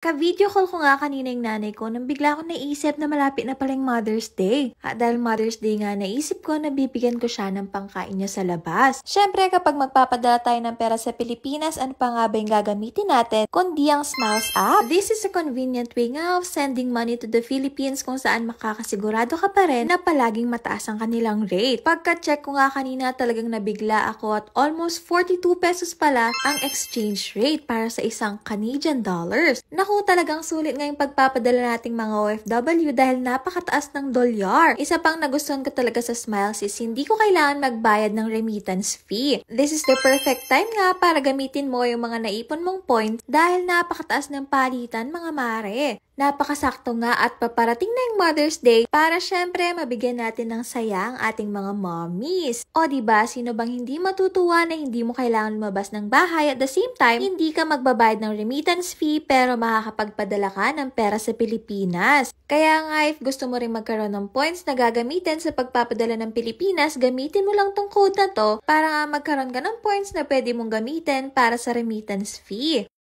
Ka-video call ko nga kanina yung nanay ko nang bigla ko naisip na malapit na palang Mother's Day. At dahil Mother's Day nga, naisip ko na bibigyan ko siya ng pangkain niya sa labas. Syempre, kapag magpapadala tayo ng pera sa Pilipinas, ano pa nga ba yung gagamitin natin kundi ang Smiles app? This is a convenient way nga of sending money to the Philippines kung saan makakasigurado ka pa rin na palaging mataas ang kanilang rate. Pagka-check ko nga kanina, talagang nabigla ako at almost 42 pesos pala ang exchange rate para sa isang Canadian dollars. Naku, talagang sulit ngayong pagpapadala nating mga OFW dahil napakataas ng dolyar. Isa pang nagustuhan ko talaga sa Smiles is hindi ko kailangan magbayad ng remittance fee. This is the perfect time nga para gamitin mo yung mga naipon mong points dahil napakataas ng palitan, mga mare. Napakasakto nga at paparating na yung Mother's Day para syempre mabigyan natin ng saya ang ating mga mommies. O diba, sino bang hindi matutuwa na hindi mo kailangan lumabas ng bahay at the same time, hindi ka magbabayad ng remittance fee pero makakapagpadala ka ng pera sa Pilipinas. Kaya nga, if gusto mo rin magkaroon ng points na gagamitin sa pagpapadala ng Pilipinas, gamitin mo lang tong code na to para nga magkaroon ka ng points na pwede mong gamitin para sa remittance fee.